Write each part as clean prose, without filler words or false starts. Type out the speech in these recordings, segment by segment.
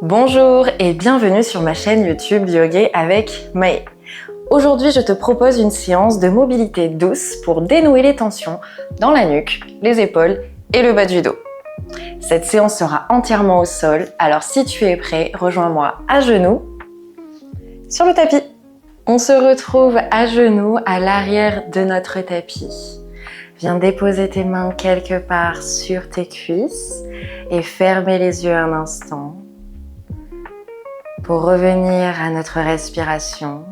Bonjour et bienvenue sur ma chaîne YouTube Yoga avec Maë. Aujourd'hui, je te propose une séance de mobilité douce pour dénouer les tensions dans la nuque, les épaules et le bas du dos. Cette séance sera entièrement au sol, alors si tu es prêt, rejoins-moi à genoux sur le tapis. On se retrouve à genoux à l'arrière de notre tapis. Viens déposer tes mains quelque part sur tes cuisses et fermer les yeux un instant. Pour revenir à notre respiration,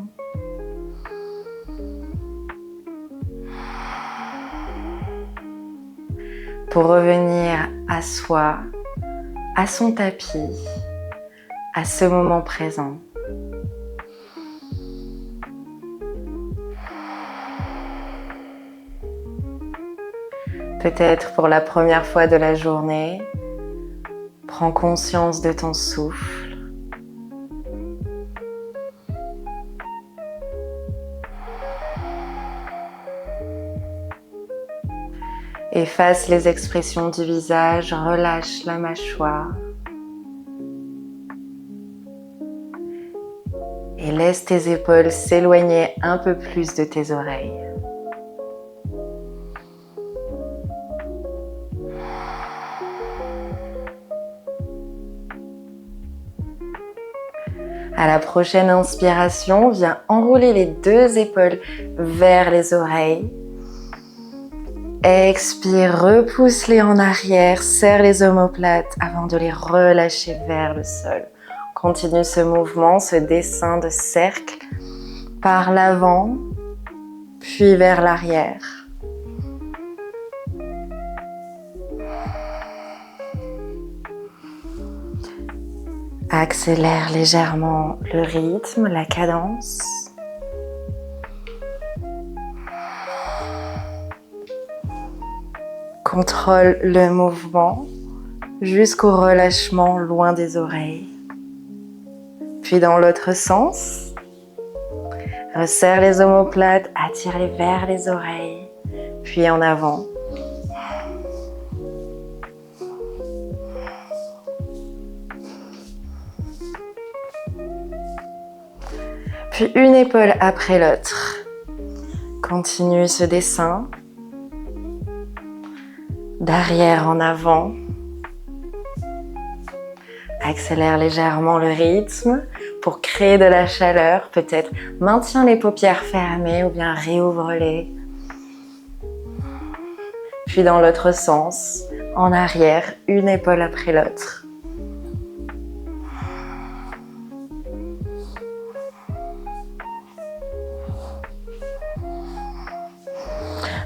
pour revenir à soi, à son tapis, à ce moment présent. Peut-être pour la première fois de la journée, prends conscience de ton souffle. Efface les expressions du visage, relâche la mâchoire et laisse tes épaules s'éloigner un peu plus de tes oreilles. À la prochaine inspiration, viens enrouler les deux épaules vers les oreilles. Expire, repousse-les en arrière, serre les omoplates avant de les relâcher vers le sol. Continue ce mouvement, ce dessin de cercle par l'avant, puis vers l'arrière. Accélère légèrement le rythme, la cadence. Contrôle le mouvement jusqu'au relâchement loin des oreilles. Puis dans l'autre sens, resserre les omoplates, attire-les vers les oreilles, puis en avant. Puis une épaule après l'autre. Continue ce dessin. D'arrière en avant. Accélère légèrement le rythme pour créer de la chaleur. Peut-être maintiens les paupières fermées ou bien réouvre-les. Puis dans l'autre sens, en arrière, une épaule après l'autre.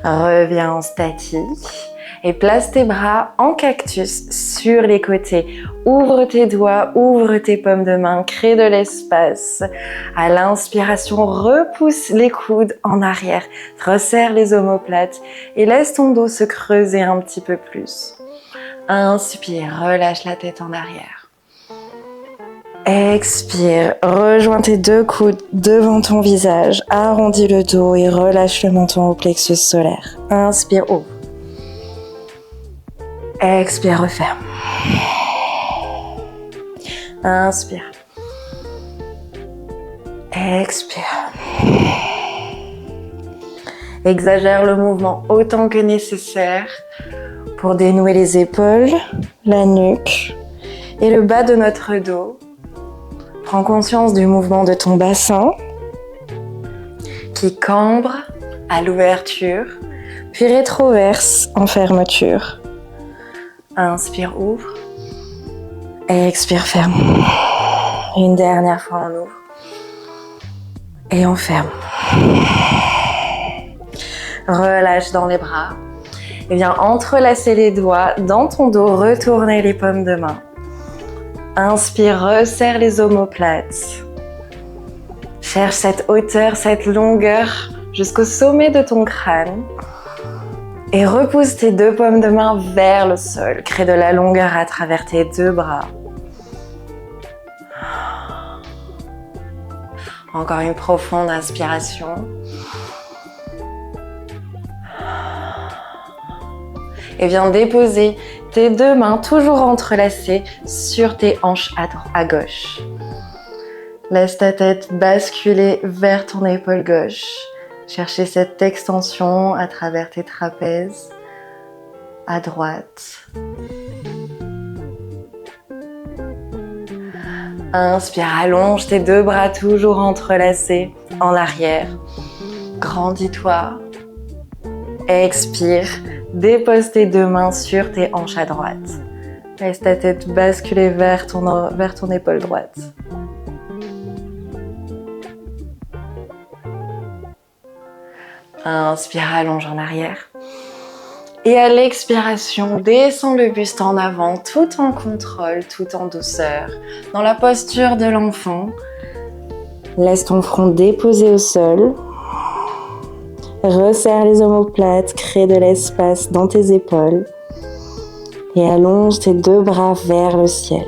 Reviens en statique. Et place tes bras en cactus sur les côtés. Ouvre tes doigts, ouvre tes paumes de main, crée de l'espace. À l'inspiration, repousse les coudes en arrière, resserre les omoplates et laisse ton dos se creuser un petit peu plus. Inspire, relâche la tête en arrière. Expire, rejoins tes deux coudes devant ton visage, arrondis le dos et relâche le menton au plexus solaire. Inspire, ouvre. Expire, referme. Inspire. Expire. Exagère le mouvement autant que nécessaire pour dénouer les épaules, la nuque et le bas de notre dos. Prends conscience du mouvement de ton bassin qui cambre à l'ouverture, puis rétroverse en fermeture. Inspire, ouvre. Expire, ferme. Une dernière fois, on ouvre. Et on ferme. Relâche dans les bras. Et viens entrelacer les doigts dans ton dos, retourner les paumes de main. Inspire, resserre les omoplates. Cherche cette hauteur, cette longueur jusqu'au sommet de ton crâne. Et repousse tes deux paumes de main vers le sol. Crée de la longueur à travers tes deux bras. Encore une profonde inspiration. Et viens déposer Tes deux mains toujours entrelacées sur tes hanches à gauche. Laisse ta tête basculer vers ton épaule gauche. Cherchez cette extension à travers tes trapèzes. À droite. Inspire, allonge tes deux bras toujours entrelacés en arrière. Grandis-toi. Expire, dépose tes deux mains sur tes hanches à droite. Laisse ta tête basculer vers ton épaule droite. Inspire, allonge en arrière. Et à l'expiration, descends le buste en avant, tout en contrôle, tout en douceur. Dans la posture de l'enfant, laisse ton front déposé au sol. Resserre les omoplates, crée de l'espace dans tes épaules. Et allonge tes deux bras vers le ciel.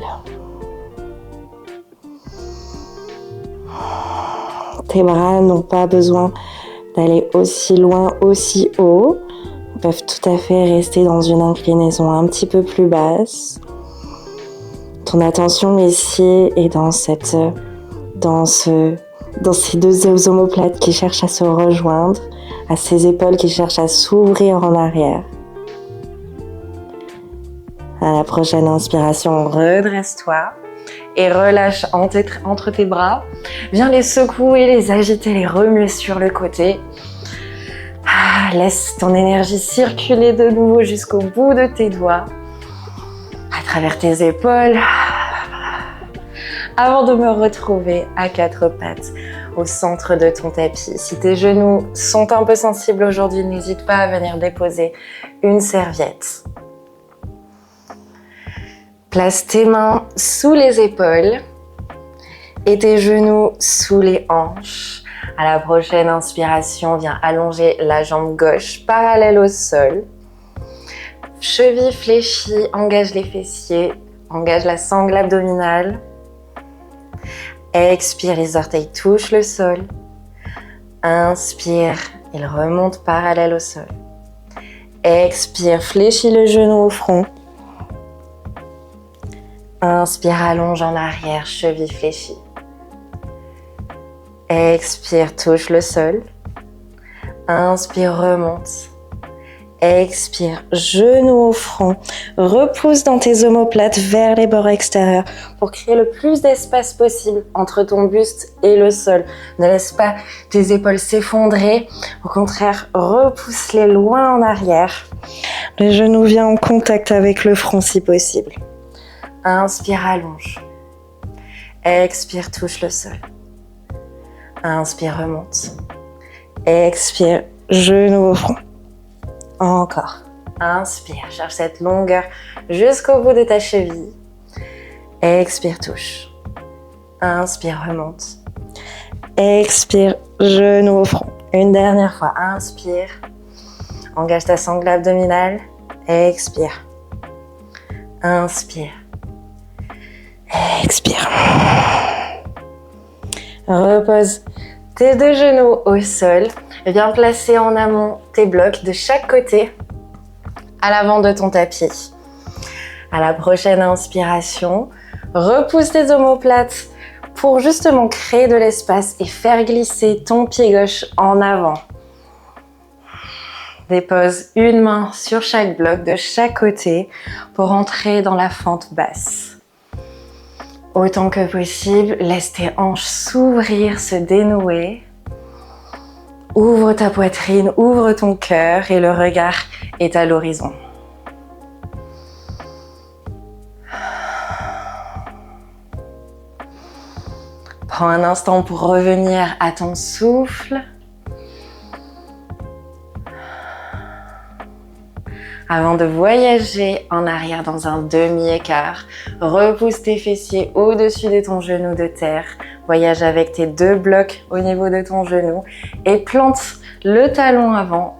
Tes bras n'ont pas besoin d'aller aussi loin, aussi haut. Ils peuvent tout à fait rester dans une inclinaison un petit peu plus basse. Ton attention ici est dans ces deux omoplates qui cherchent à se rejoindre, à ces épaules qui cherchent à s'ouvrir en arrière. À la prochaine inspiration, redresse-toi et relâche entre tes bras. Viens les secouer, les agiter, les remuer sur le côté. Laisse ton énergie circuler de nouveau jusqu'au bout de tes doigts, à travers tes épaules, avant de me retrouver à quatre pattes au centre de ton tapis. Si tes genoux sont un peu sensibles aujourd'hui, n'hésite pas à venir déposer une serviette. Place tes mains sous les épaules et tes genoux sous les hanches. À la prochaine inspiration, viens allonger la jambe gauche parallèle au sol. Cheville fléchie, engage les fessiers, engage la sangle abdominale. Expire, les orteils touchent le sol. Inspire, ils remontent parallèle au sol. Expire, fléchis le genou au front. Inspire, allonge en arrière, cheville fléchie. Expire, touche le sol. Inspire, remonte. Expire, genou au front. Repousse dans tes omoplates vers les bords extérieurs pour créer le plus d'espace possible entre ton buste et le sol. Ne laisse pas tes épaules s'effondrer. Au contraire, repousse-les loin en arrière. Le genou vient en contact avec le front si possible. Inspire, allonge. Expire, touche le sol. Inspire, remonte. Expire, genou au front. Encore. Inspire, cherche cette longueur jusqu'au bout de ta cheville. Expire, touche. Inspire, remonte. Expire, genou au front. Une dernière fois. Inspire. Engage ta sangle abdominale. Expire. Inspire. Expire. Repose tes deux genoux au sol. Viens placer en amont tes blocs de chaque côté à l'avant de ton tapis. À la prochaine inspiration, repousse tes omoplates pour justement créer de l'espace et faire glisser ton pied gauche en avant. Dépose une main sur chaque bloc de chaque côté pour entrer dans la fente basse. Autant que possible, laisse tes hanches s'ouvrir, se dénouer. Ouvre ta poitrine, ouvre ton cœur et le regard est à l'horizon. Prends un instant pour revenir à ton souffle. Avant de voyager en arrière dans un demi-écart, repousse tes fessiers au-dessus de ton genou de terre. Voyage avec tes deux blocs au niveau de ton genou et plante le talon avant,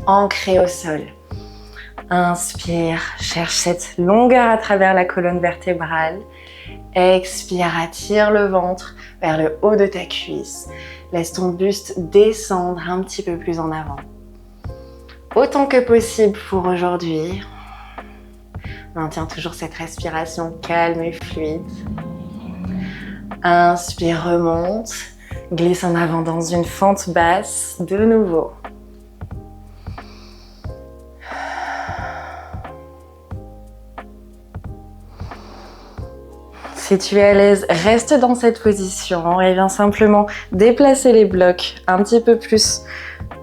ancré au sol. Inspire, cherche cette longueur à travers la colonne vertébrale. Expire, attire le ventre vers le haut de ta cuisse. Laisse ton buste descendre un petit peu plus en avant. Autant que possible pour aujourd'hui. Maintiens toujours cette respiration calme et fluide. Inspire, remonte. Glisse en avant dans une fente basse. De nouveau. Si tu es à l'aise, reste dans cette position et viens simplement déplacer les blocs un petit peu plus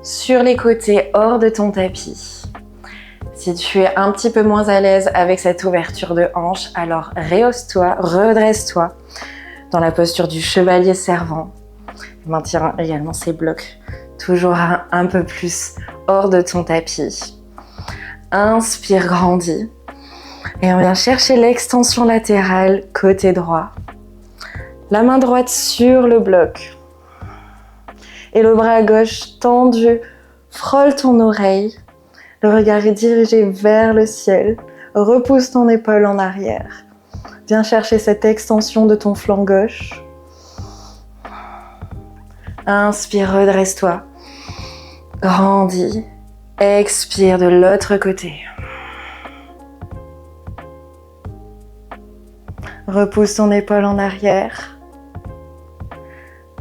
sur les côtés, hors de ton tapis. Si tu es un petit peu moins à l'aise avec cette ouverture de hanche, alors rehausse-toi, redresse-toi dans la posture du chevalier servant. Maintiens également ces blocs toujours un peu plus hors de ton tapis. Inspire, grandis. Et on vient chercher l'extension latérale côté droit. La main droite sur le bloc. Et le bras gauche tendu, frôle ton oreille. Le regard est dirigé vers le ciel. Repousse ton épaule en arrière. Viens chercher cette extension de ton flanc gauche. Inspire, redresse-toi. Grandis. Expire de l'autre côté. Repousse ton épaule en arrière.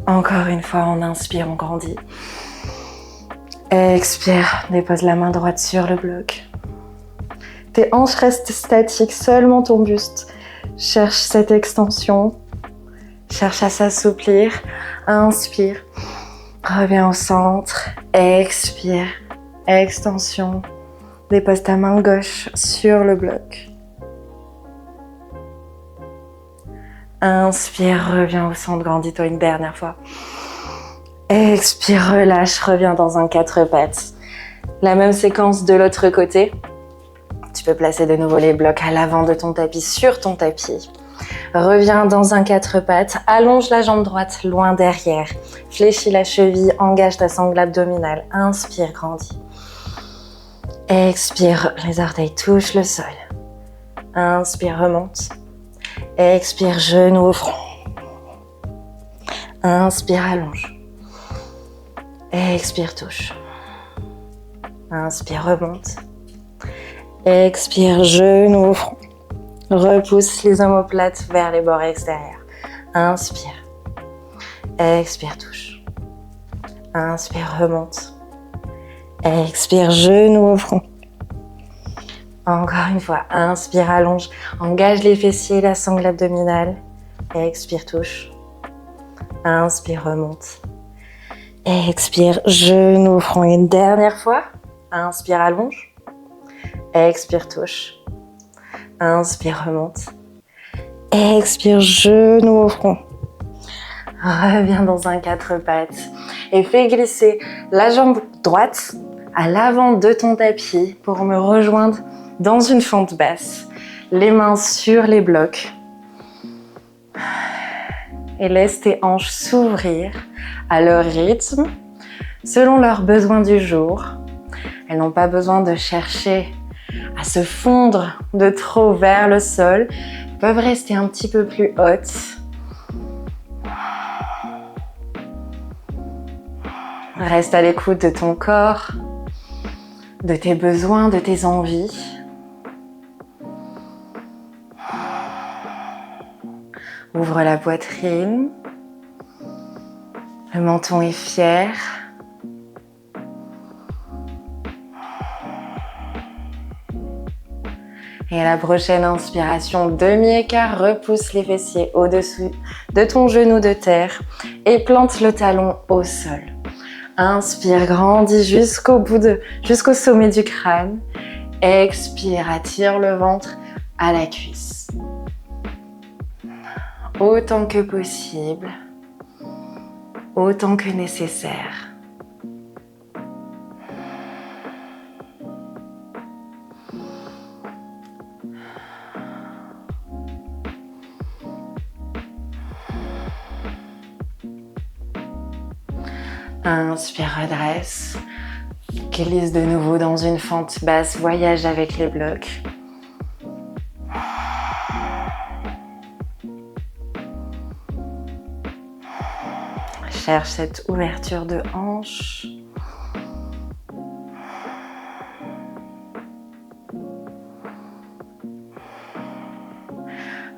Encore une fois, on inspire, on grandit. Expire, dépose la main droite sur le bloc. Tes hanches restent statiques, seulement ton buste. Cherche cette extension. Cherche à s'assouplir. Inspire. Reviens au centre. Expire. Extension. Dépose ta main gauche sur le bloc. Inspire, reviens au centre, grandis-toi une dernière fois. Expire, relâche, reviens dans un 4 pattes. La même séquence de l'autre côté. Tu peux placer de nouveau les blocs à l'avant de ton tapis, sur ton tapis. Reviens dans un 4 pattes, allonge la jambe droite loin derrière. Fléchis la cheville, engage ta sangle abdominale. Inspire, grandis. Expire, les orteils touchent le sol. Inspire, remonte. Expire, genou au front. Inspire, allonge. Expire, touche. Inspire, remonte. Expire, genou au front. Repousse les omoplates vers les bords extérieurs. Inspire. Expire, touche. Inspire, remonte. Expire, genou au front. Encore une fois, inspire, allonge, engage les fessiers, la sangle abdominale. Expire, touche. Inspire, remonte. Expire, genou au front. Une dernière fois. Inspire, allonge. Expire, touche. Inspire, remonte. Expire, genou au front. Reviens dans un 4 pattes et fais glisser la jambe droite à l'avant de ton tapis pour me rejoindre dans une fente basse, les mains sur les blocs. Et laisse tes hanches s'ouvrir à leur rythme, selon leurs besoins du jour. Elles n'ont pas besoin de chercher à se fondre de trop vers le sol. Elles peuvent rester un petit peu plus hautes. Reste à l'écoute de ton corps, de tes besoins, de tes envies. Ouvre la poitrine. Le menton est fier. Et à la prochaine inspiration, demi-écart, repousse les fessiers au-dessus de ton genou de terre et plante le talon au sol. Inspire, grandis jusqu'au sommet du crâne. Expire, attire le ventre à la cuisse. Autant que possible, autant que nécessaire. Inspire, redresse. Glisse de nouveau dans une fente basse, voyage avec les blocs. Cherche cette ouverture de hanche.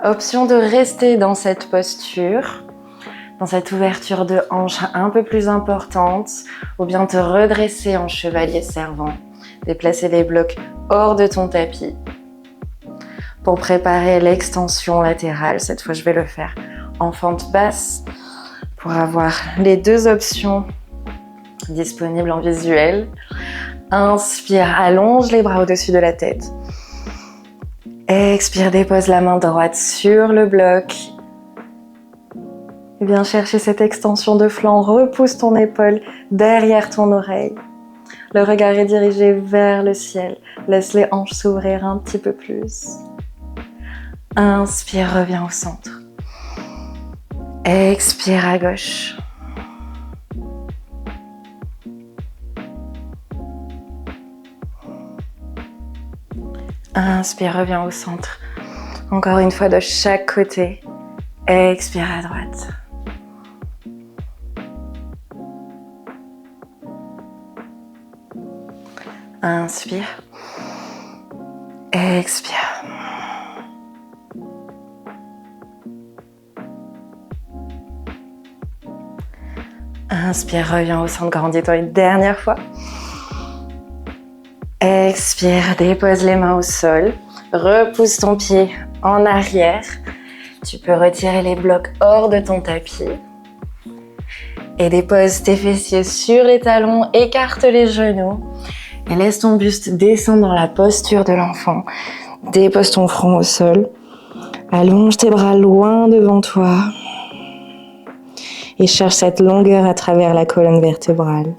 Option de rester dans cette posture, dans cette ouverture de hanche un peu plus importante, ou bien te redresser en chevalier servant, déplacer les blocs hors de ton tapis pour préparer l'extension latérale. Cette fois, je vais le faire en fente basse pour avoir les deux options disponibles en visuel. Inspire, allonge les bras au-dessus de la tête. Expire, dépose la main droite sur le bloc. Et viens chercher cette extension de flanc. Repousse ton épaule derrière ton oreille. Le regard est dirigé vers le ciel. Laisse les hanches s'ouvrir un petit peu plus. Inspire, reviens au centre. Expire à gauche. Inspire, reviens au centre. Encore une fois de chaque côté. Expire à droite. Inspire. Expire. Inspire, reviens au centre, grandis-toi une dernière fois. Expire, dépose les mains au sol. Repousse ton pied en arrière. Tu peux retirer les blocs hors de ton tapis. Et dépose tes fessiers sur les talons, écarte les genoux. Et laisse ton buste descendre dans la posture de l'enfant. Dépose ton front au sol. Allonge tes bras loin devant toi. Et cherche cette longueur à travers la colonne vertébrale.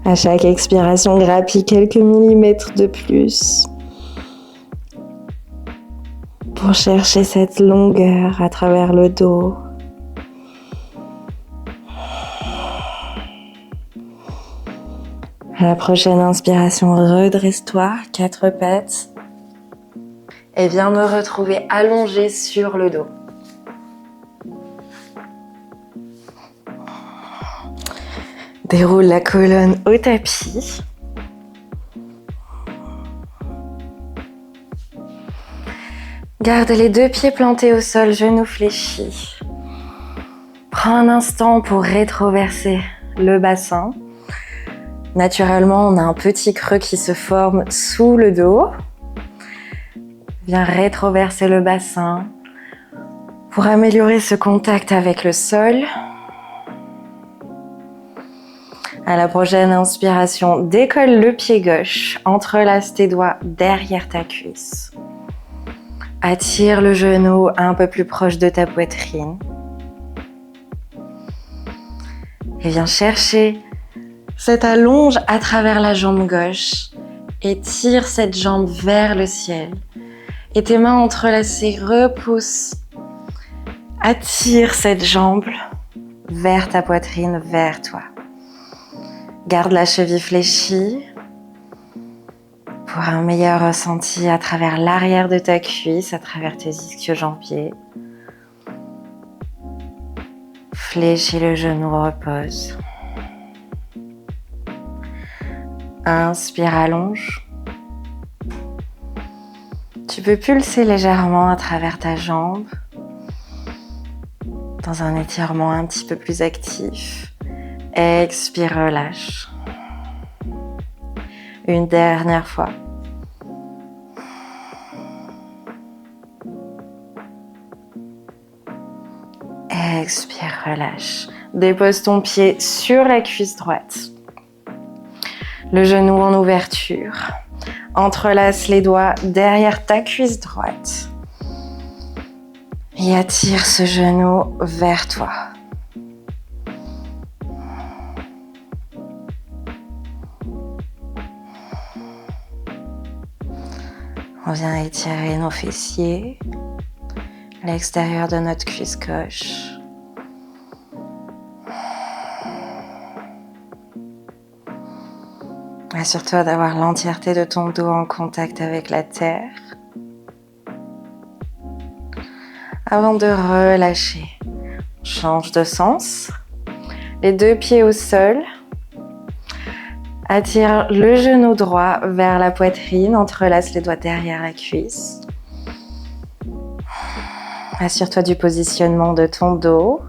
À chaque expiration, grappille quelques millimètres de plus pour chercher cette longueur à travers le dos. À la prochaine inspiration, redresse-toi, 4 pattes et viens me retrouver allongé sur le dos. Déroule la colonne au tapis. Garde les deux pieds plantés au sol, genoux fléchis. Prends un instant pour rétroverser le bassin. Naturellement, on a un petit creux qui se forme sous le dos. Viens rétroverser le bassin pour améliorer ce contact avec le sol. À la prochaine inspiration, décolle le pied gauche, entrelace tes doigts derrière ta cuisse. Attire le genou un peu plus proche de ta poitrine. Et viens chercher cette allonge à travers la jambe gauche et tire cette jambe vers le ciel. Et tes mains entrelacées repoussent. Attire cette jambe vers ta poitrine, vers toi. Garde la cheville fléchie pour un meilleur ressenti à travers l'arrière de ta cuisse, à travers tes ischio-jambiers. Fléchis le genou, repose. Inspire, allonge. Tu peux pulser légèrement à travers ta jambe dans un étirement un petit peu plus actif. Expire, relâche. Une dernière fois. Expire, relâche. Dépose ton pied sur la cuisse droite. Le genou en ouverture. Entrelace les doigts derrière ta cuisse droite. Et attire ce genou vers toi. On vient étirer nos fessiers, l'extérieur de notre cuisse gauche. Assure-toi d'avoir l'entièreté de ton dos en contact avec la terre. Avant de relâcher, change de sens. Les deux pieds au sol. Attire le genou droit vers la poitrine, entrelace les doigts derrière la cuisse. Assure-toi du positionnement de ton dos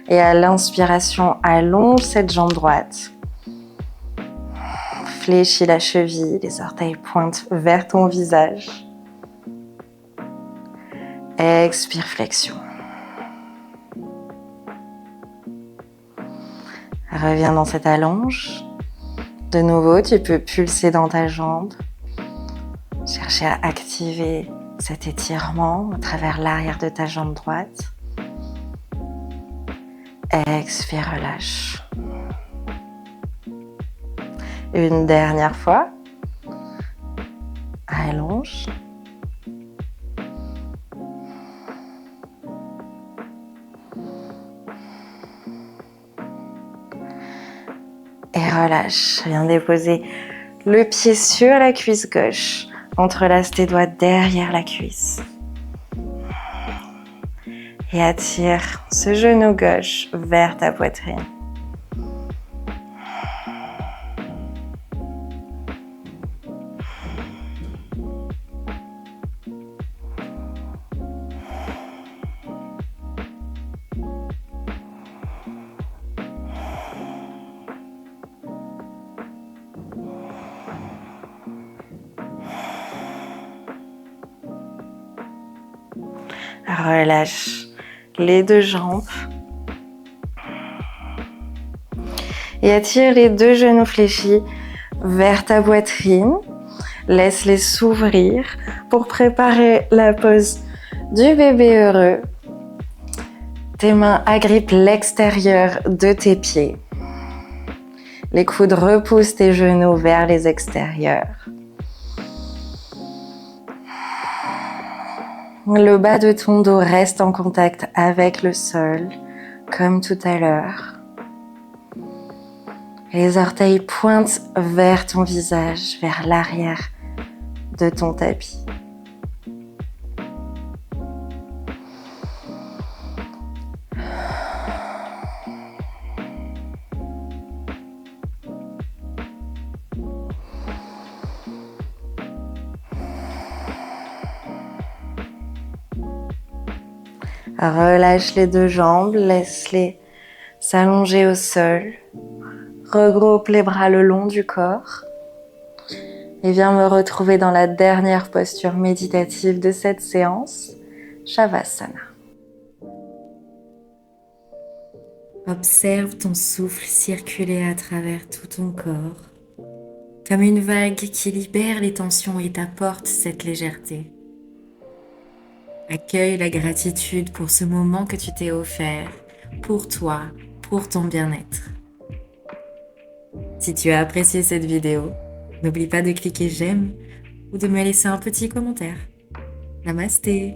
et à l'inspiration, allonge cette jambe droite. Fléchis la cheville, les orteils pointent vers ton visage. Expire, flexion. Reviens dans cette allonge. De nouveau, tu peux pulser dans ta jambe. Chercher à activer cet étirement à travers l'arrière de ta jambe droite. Expire, relâche. Une dernière fois. Allonge. Et relâche. Viens déposer le pied sur la cuisse gauche. Entrelace tes doigts derrière la cuisse. Et attire ce genou gauche vers ta poitrine. Relâche les deux jambes et attire les deux genoux fléchis vers ta poitrine. Laisse-les s'ouvrir pour préparer la pose du bébé heureux. Tes mains agrippent l'extérieur de tes pieds. Les coudes repoussent tes genoux vers les extérieurs. Le bas de ton dos reste en contact avec le sol, comme tout à l'heure. Les orteils pointent vers ton visage, vers l'arrière de ton tapis. Relâche les deux jambes, laisse-les s'allonger au sol. Regroupe les bras le long du corps. Et viens me retrouver dans la dernière posture méditative de cette séance, Shavasana. Observe ton souffle circuler à travers tout ton corps, comme une vague qui libère les tensions et t'apporte cette légèreté. Accueille la gratitude pour ce moment que tu t'es offert, pour toi, pour ton bien-être. Si tu as apprécié cette vidéo, n'oublie pas de cliquer j'aime ou de me laisser un petit commentaire. Namasté!